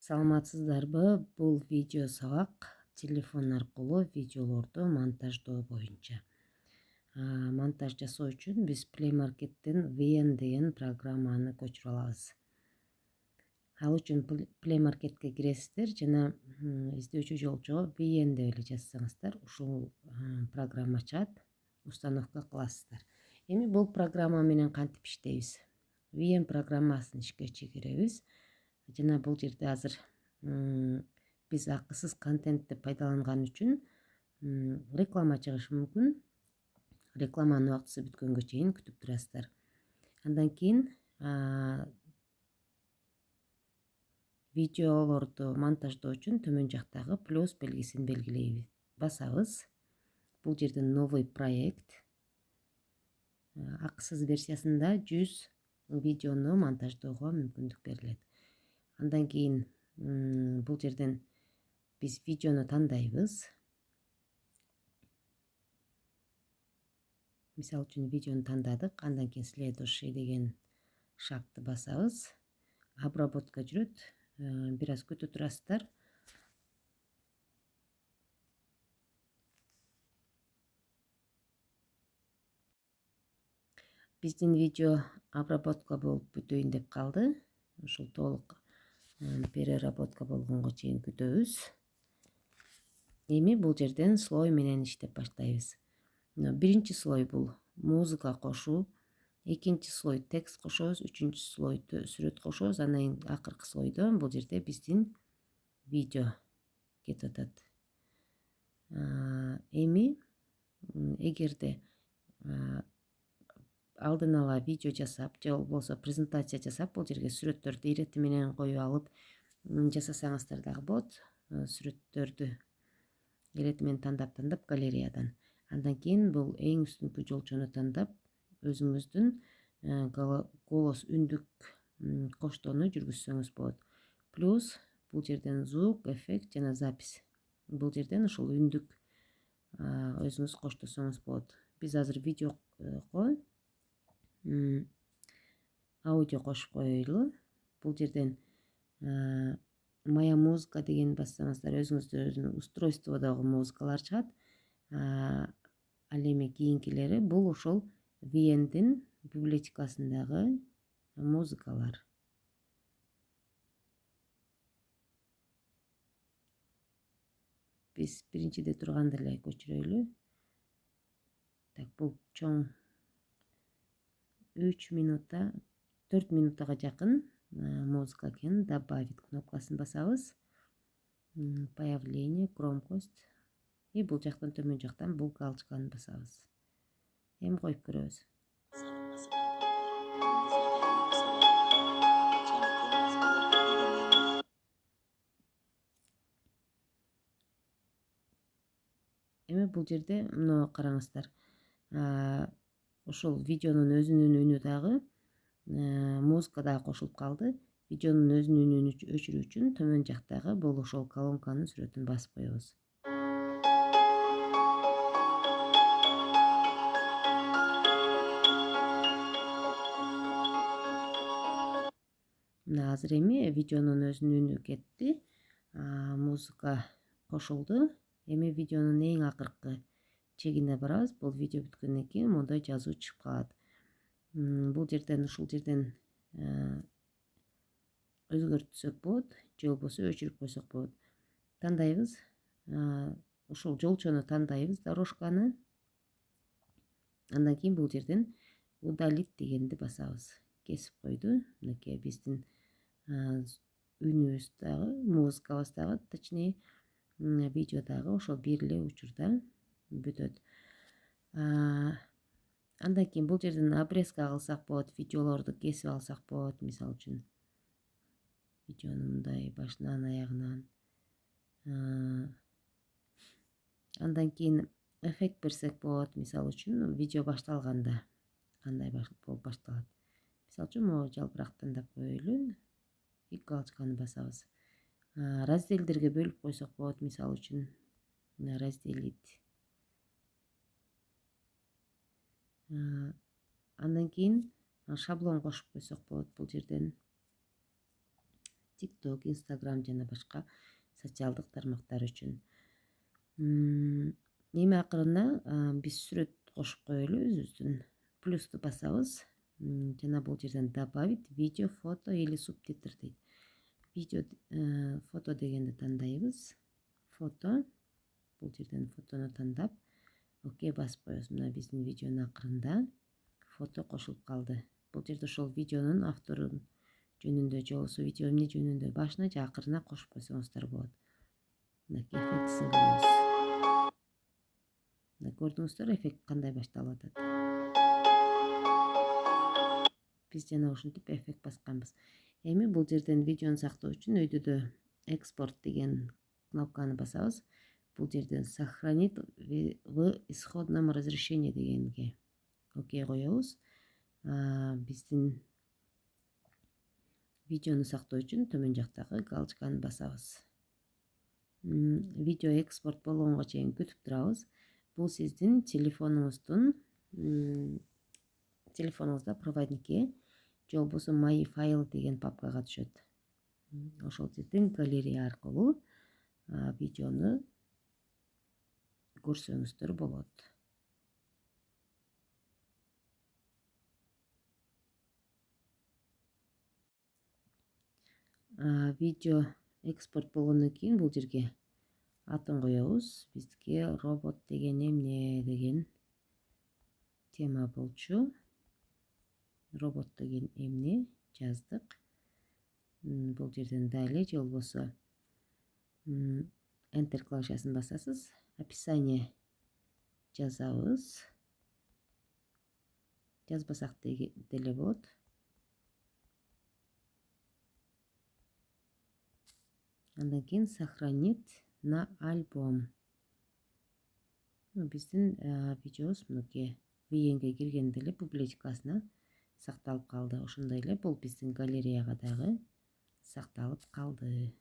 Саламатсыздарбы? Бул видео сабак телефон аркылуу видеолорду монтаждоо боюнча. Монтаж жасоо үчүн биз Play Market'тен VN деген программаны көчүрүп алабыз. Ал үчүн Play Market'ке киресиздер жана издөөчү жолчого VN деп эле жазсаңыздар, ушул программа ачат, установка кыласыздар. Эми бул программа менен кантип иштейбиз? VN программасын ишке чегеребиз. Жана бул жерде азыр биз акысыз контентти пайдаланган үчүн реклама чыгышы мүмкүн. Рекламанын убактысы бүткөнгө чейин күтүп турасыздар. Андан кийин видеолорду монтаждоо үчүн төмөн жактагы плюс белгисин белгилейбиз. Басабыз. Бул жерде новый проект. Акысыз версиясында 100 видеону монтаждоого мүмкүндүк берилет. Андан кийин бул жерден биз видеону тандайбыз. Мисалы үчүн видеону тандадык. Андан кийин следующий деген шартты басабыз. Обработка жүрөт. Бир аз күтүп турасыздар. Биздин видео обработка болуп бүтөйүн деп калды. Ушул толук переработка болгонго чейин күтөбүз. Эми бул жерден слой менен иштеп баштайбыз. Биринчи слой бул музыка кошуу, экинчи слой текст кошобуз, үчүнчү слойдо сүрөт кошобуз, андан кийин акыркы слойдо бул жерде биздин видео кетип атат. Эми эгерде алдын ала видео жасап, же болбосо презентация жасап, бул жерге сүрөттөрдү ирети менен коюп алып жасасаңыздар дагы болот. Сүрөттөрдү ирети менен тандап галереядан. Андан кийин бул эң үстүнкү жолчону тандап, өзүңүздүн голос үндүк коштоону жүргүзсөңүз болот. Плюс бул жерден звук, эффект жана запись. Бул жерден ушул үндүк өзүңүз коштосоңуз болот. Биз азыр видеого аудио кошуп коелу. Бул жерден моя музыка деген бассаңыздар, өзүңүздөрдүн устройстводогу музыкалар чыгат. Ал эми кийинкилери бул ошол VN-дин библиотекасындагы музыкалар. Биз биринчиде турганда эле көчүрөлү. Так, бул чоң 3 минутта, 4 минуттага жакын музыка экен. Добавить кнопкасын басабыз. Появление, громкость. И бул жактан төмөн жактан бул галочканы басабыз. Эми коюп көрөбүз. Эми бул жерде мына караңыздар. Ошол видеонун өзүнүн үнү дагы музыка дагы кошулуп калды. Видеонун өзүнүн үнүн өчүрүү үчүн төмөн жактагы бул ошол колонканын сүрөтүн басып коебуз. Мына азыр эми видеонун өзүнүн үнү кетти. Музыка кошулду. Эми видеонун эң акыркы чегине барабыз. Бул видео бүткөндөн кийин мондай жазуу чыгып калат. Бул жерден ушул жерден өзгөртсөк болот, же болбосо өчүрүп койсок болот. Тандайбыз. Ушул жолчону тандайбыз, дорожканы. Андан кийин бул жерден удалить дегенди басабыз. Кесип койду. Мынакей биздин үнүбүз дагы, музыкабыз дагы, точнее, видео дагы ошол бир эле учурда бүтөт. Андан кийин бул жерден обрезка кылсак болот, видеолорду кесип алсак болот, мисалы үчүн. Видеону мындай башынан аягынан. Андан кийин эффект берсек болот, мисалы үчүн видео башталганда кандай болуп башталат. Мисалы үчүн могу жалбырак тандап коелу. И галочканы басабыз. Разделдерге бөлүп койсок болот, мисалы үчүн. Разделить. Андан кийин шаблон кошуп койсок болот бул жерден. TikTok, Instagram жана башка социалдык тармактар үчүн. Эми акырында биз сүрөт кошуп коелу өзүбүздүн. Плюсту басабыз. Жана бул жерден добавить видео, фото или субтитр дейт. Видео, фото дегенди тандайбыз. Фото. Бул жерден фотону тандап, окей басып коебуз. Мына биздин видеонун акырында фото кошулуп калды. Бул жерде ошол видеонун авторун жөнүндө же болбосо видео эмне жөнүндө башына же акырына кошуп койсоңуздар болот. Мынакей эффектисин көрөбүз. Мына көрдүңүздөр эффект кандай башталып атат. Биз жана ушинтип эффект басканбыз. Эми бул жерден видеону сактоо үчүн өйдөдө экспорт деген кнопканы басабыз. Бул жерден сохранить в исходном разрешении дегенге окей коебуз. Биздин видеону сактоо үчүн төмөн жактагы галочканы басабыз. Видео экспорт болгонго чейин күтүп турабыз. Бул сиздин телефонуңузда проводникке же болбосо мои файлы деген папкага түшөт. Ошол жерден галерея аркылуу видеону көрсөңүздөр болот. Видео экспорт болгондон кийин бул жерге атын коебуз. Бизге робот деген эмне деген тема болчу. Робот деген эмне жаздык. Бул жерден далее же болбосо Enter клавишасын басасыз. Описание жазабыз. Жазбасак деле болот. Андан кийин сохранить на альбом. Биздин видеобуз мынакей VN-ге киргенде эле библиотекасына сакталып калды. Ошондой эле бул биздин галереяга дагы сакталып калды.